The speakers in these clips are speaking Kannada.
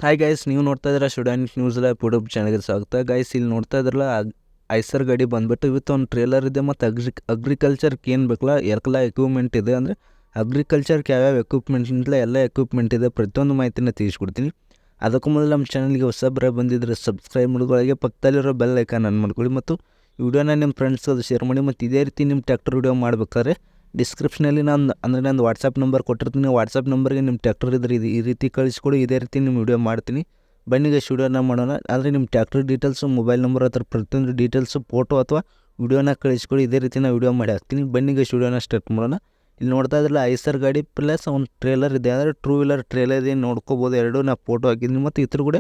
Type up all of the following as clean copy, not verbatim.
ಹಾಯ್ ಗೈಸ್, ನೀವು ನೋಡ್ತಾ ಇದ್ದೀರಾ ಸ್ಟೂಡೆಂಟ್ ನ್ಯೂಸ್ ಲ್ಯಾಬ್ ಯೂಟ್ಯೂಬ್ ಚಾನಲ್ಗೆ ಸ್ವಾಗತ. ಗೈಸ್, ಇಲ್ಲಿ ನೋಡ್ತಾ ಇದ್ರಲ್ಲ ಐಸರ್ ಗಾಡಿ ಬಂದುಬಿಟ್ಟು ಇವತ್ತು ಒಂದು ಟ್ರೇಲರ್ ಇದೆ ಮತ್ತು ಅಗ್ರಿಕಲ್ಚರ್ಗೆ ಏನು ಬೇಕಲ್ಲ ಎಲ್ಲ ಎಕ್ವಿಪ್ಮೆಂಟ್ ಇದೆ. ಅಂದರೆ ಅಗ್ರಿಕಲ್ಚರ್ಗೆ ಯಾವ್ಯಾವ ಎಕ್ವಿಪ್ಮೆಂಟ್ ಇಲ್ಲ ಎಲ್ಲ ಎಕ್ವಿಪ್ಮೆಂಟ್ ಇದೆ, ಪ್ರತಿಯೊಂದು ಮಾಹಿತಿನ ತಿಳಿಸ್ಕೊಡ್ತೀನಿ. ಅದಕ್ಕೂ ಮೊದಲು ನಮ್ಮ ಚಾನಲ್ಗೆ ಹೊಸಬ್ರೆ ಬಂದಿದ್ದರೆ ಸಬ್ಸ್ಕ್ರೈಬ್ ಮಾಡೋಗಳಿಗೆ ಪಕ್ಕದಲ್ಲಿರೋ ಬೆಲ್ ಐಕಾನ್ ಆನ್ ಮಾಡ್ಕೊಳ್ಳಿ ಮತ್ತು ವಿಡಿಯೋನ ನಿಮ್ಮ ಫ್ರೆಂಡ್ಸ್ಗೆ ಶೇರ್ ಮಾಡಿ. ಮತ್ತು ಇದೇ ರೀತಿ ನಿಮ್ಮ ಟ್ರ್ಯಾಕ್ಟರ್ ವಿಡಿಯೋ ಮಾಡಬೇಕಾದ್ರೆ ಡಿಸ್ಕ್ರಿಪ್ಷನಲ್ಲಿ ನಂದು ವಾಟ್ಸಪ್ ನಂಬರ್ ಕೊಟ್ಟಿರ್ತೀನಿ. ವಾಟ್ಸಪ್ ನಂಬರ್ಗೆ ನಿಮ್ಮ ಟ್ರ್ಯಾಕ್ಟರ್ ಇದ್ರೆ ಈ ರೀತಿ ಕಳಿಸ್ಕೊಡಿ, ಇದೇ ರೀತಿ ನಿಮ್ಮ ವಿಡಿಯೋ ಮಾಡ್ತೀನಿ. ಬನ್ನಿಗೆ ಸ್ಟುಡಿಯೋನ ಮಾಡೋಣ. ಆದರೆ ನಿಮ್ಮ ಟ್ರ್ಯಾಕ್ಟರ್ ಡೀಟೇಲ್ಸು, ಮೊಬೈಲ್ ನಂಬರ್ ಹತ್ರ ಪ್ರತಿಯೊಂದು ಡೀಟೇಲ್ಸು, ಫೋಟೋ ಅಥವಾ ವಿಡಿಯೋನ ಕಳಿಸ್ಕೊಡಿ, ಇದೇ ರೀತಿ ನಾನು ವಿಡಿಯೋ ಮಾಡಿ ಹಾಕ್ತೀನಿ. ಬನ್ನಿಗೆ ಸ್ಟುಡಿಯೋನ ಸ್ಟಾರ್ಟ್ ಮಾಡೋಣ. ಇಲ್ಲಿ ನೋಡ್ತಾ ಇದ್ರಲ್ಲ ಐಸರ್ ಗಾಡಿ ಪ್ಲಸ್ ಒಂದು ಟ್ರೇಲರ್ ಇದೆ, ಅಂದರೆ ಟ್ರೂ ವೀಲರ್ ಟ್ರೇಲರ್ ಇದೆ, ನೋಡ್ಕೋಬೋದು. ಎರಡು ನಾ ಫೋಟೋ ಹಾಕಿದ್ದೀನಿ. ಮತ್ತು ಇದ್ರ ಕೂಡ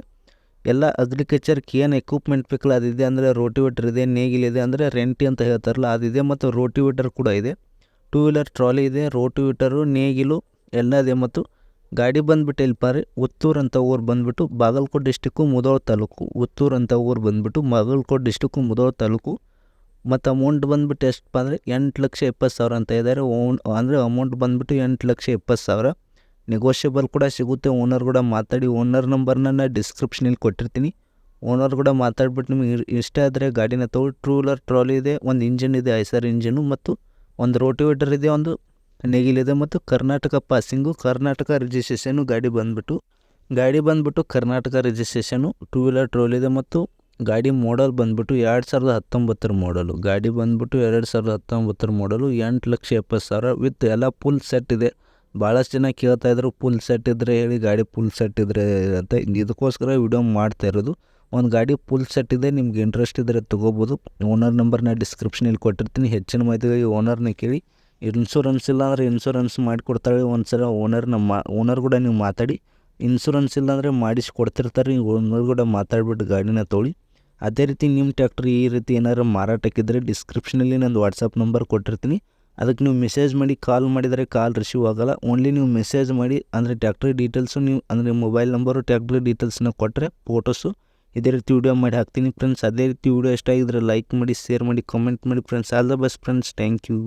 ಎಲ್ಲ ಅಗ್ರಿಕಲ್ಚರ್ಗೆ ಏನು ಎಕ್ವಿಪ್ಮೆಂಟ್ ಬೇಕಲ್ಲ ಅದಿದೆ. ಅಂದರೆ ರೋಟಿವೇಟರ್ ಇದೆ, ನೇಗಿಲಿದೆ, ಅಂದರೆ ರೆಂಟಿ ಅಂತ ಹೇಳ್ತಾರಲ್ಲ ಅದಿದೆ, ಮತ್ತು ರೋಟಿವೇಟರ್ ಕೂಡ ಇದೆ. ಟೂ ವೀಲರ್ ಟ್ರಾಲಿ ಇದೆ, ರೋಟಿವೇಟರು, ನೇಗಿಲು ಎಲ್ಲ ಇದೆ. ಮತ್ತು ಗಾಡಿ ಬಂದುಬಿಟ್ಟು ಎಲ್ಪಾರಿ ಉತ್ತೂರು ಅಂತ ಊರು ಬಂದುಬಿಟ್ಟು ಬಾಗಲಕೋಟೆ ಡಿಸ್ಟಿಕ್ಕು ಮುಧೋಳ ತಾಲೂಕು. ಉತ್ತೂರು ಅಂತ ಊರು ಬಂದುಬಿಟ್ಟು ಬಾಗಲಕೋಟೆ ಡಿಸ್ಟಿಕ್ಕು ಮುಧೋಳ ತಾಲೂಕು. ಮತ್ತು ಅಮೌಂಟ್ ಬಂದುಬಿಟ್ಟು ಎಷ್ಟಪ್ಪ ಅಂದರೆ 8,70,000 ಅಂತ ಇದ್ದಾರೆ. ಅಂದರೆ ಅಮೌಂಟ್ ಬಂದುಬಿಟ್ಟು 8,70,000. ನೆಗೋಷಿಯಬಲ್ ಕೂಡ ಸಿಗುತ್ತೆ. ಓನರ್ ಕೂಡ ಮಾತಾಡಿ, ಓನರ್ ನಂಬರ್ನ ನಾನು ಡಿಸ್ಕ್ರಿಪ್ಷನಲ್ಲಿ ಕೊಟ್ಟಿರ್ತೀನಿ. ಓನರ್ ಕೂಡ ಮಾತಾಡ್ಬಿಟ್ಟು ನಿಮಗೆ ಇಷ್ಟ ಆದರೆ ಗಾಡಿನ ತೊಗೊಳ್ಳಿ. ಟೂ ವೀಲರ್ ಟ್ರಾಲಿ ಇದೆ, ಒಂದು ಇಂಜಿನ್ ಇದೆ ಐಸರ್ ಇಂಜಿನು, ಮತ್ತು ಒಂದು ರೋಟಿವೇಟರ್ ಇದೆ, ಒಂದು ನೇಗಿಲಿದೆ, ಮತ್ತು ಕರ್ನಾಟಕ ಪಾಸಿಂಗು, ಕರ್ನಾಟಕ ರಿಜಿಸ್ಟ್ರೇಷನು. ಗಾಡಿ ಬಂದುಬಿಟ್ಟು Karnataka registration. Two wheeler troll ಇದೆ. ಮತ್ತು ಗಾಡಿ ಮಾಡಲ್ ಬಂದುಬಿಟ್ಟು 2019 ಮಾಡಲು. ಗಾಡಿ ಬಂದುಬಿಟ್ಟು 2019 ಮಾಡಲು. 8,70,000 ವಿತ್ ಎಲ್ಲ ಫುಲ್ ಸೆಟ್ ಇದೆ. ಭಾಳಷ್ಟು ಜನ ಕೇಳ್ತಾಯಿದ್ರು ಫುಲ್ ಸೆಟ್ ಇದ್ದರೆ ಹೇಳಿ, ಗಾಡಿ ಫುಲ್ ಸೆಟ್ ಇದ್ದರೆ ಅಂತ. ಇದಕ್ಕೋಸ್ಕರ ವಿಡಿಯೋ ಮಾಡ್ತಾ ಇರೋದು. ಒಂದು ಗಾಡಿ ಫುಲ್ ಸೆಟ್ ಇದೆ, ನಿಮ್ಗೆ ಇಂಟ್ರೆಸ್ಟ್ ಇದ್ದರೆ ತೊಗೋಬೋದು. ಓನರ್ ನಂಬರ್ನ ಡಿಸ್ಕ್ರಿಪ್ಷನಲ್ಲಿ ಕೊಟ್ಟಿರ್ತೀನಿ. ಹೆಚ್ಚಿನ ಮಾಹಿತಿಗಾಗಿ ಓನರ್ನ ಕೇಳಿ. ಇನ್ಶೂರೆನ್ಸ್ ಇಲ್ಲ ಅಂದರೆ ಇನ್ಶೂರೆನ್ಸ್ ಮಾಡಿಕೊಡ್ತಾಳೆ. ಒಂದು ಸಲ ಓನರ್ ಕೂಡ ನೀವು ಮಾತಾಡಿ. ಇನ್ಶೂರೆನ್ಸ್ ಇಲ್ಲಾಂದರೆ ಮಾಡಿಸಿ ಕೊಡ್ತಿರ್ತಾರೆ. ನೀವು ಓನರ್ ಕೂಡ ಮಾತಾಡ್ಬಿಟ್ಟು ಗಾಡಿನ ತೊಗೊಳ್ಳಿ. ಅದೇ ರೀತಿ ನಿಮ್ಮ ಟ್ರ್ಯಾಕ್ಟ್ರ್ ಈ ರೀತಿ ಏನಾದ್ರು ಮಾರಾಟಕ್ಕಿದ್ದರೆ ಡಿಸ್ಕ್ರಿಪ್ಷನಲ್ಲಿ ನಂದು ವಾಟ್ಸಪ್ ನಂಬರ್ ಕೊಟ್ಟಿರ್ತೀನಿ. ಅದಕ್ಕೆ ನೀವು ಮೆಸೇಜ್ ಮಾಡಿ. ಕಾಲ್ ಮಾಡಿದರೆ ಕಾಲ್ ರಿಸೀವ್ ಆಗೋಲ್ಲ. ಓನ್ಲಿ ನೀವು ಮೆಸೇಜ್ ಮಾಡಿ, ಅಂದರೆ ಟ್ರ್ಯಾಕ್ಟ್ರ್ ಡೀಟೇಲ್ಸು, ನೀವು ಅಂದರೆ ಮೊಬೈಲ್ ನಂಬರು, ಟ್ರ್ಯಾಕ್ಟ್ರ್ ಡೀಟೇಲ್ಸ್ನ ಕೊಟ್ಟರೆ ಫೋಟೋಸು ಇದೇ ರೀತಿ ವಿಡಿಯೋ ಮಾಡಿ ಹಾಕ್ತೀನಿ ಫ್ರೆಂಡ್ಸ್. ಅದೇ ರೀತಿ ವಿಡಿಯೋ ಇಷ್ಟ ಆಗಿದ್ರೆ ಲೈಕ್ ಮಾಡಿ, ಶೇರ್ ಮಾಡಿ, ಕಮೆಂಟ್ ಮಾಡಿ friends. All the best friends. Thank you.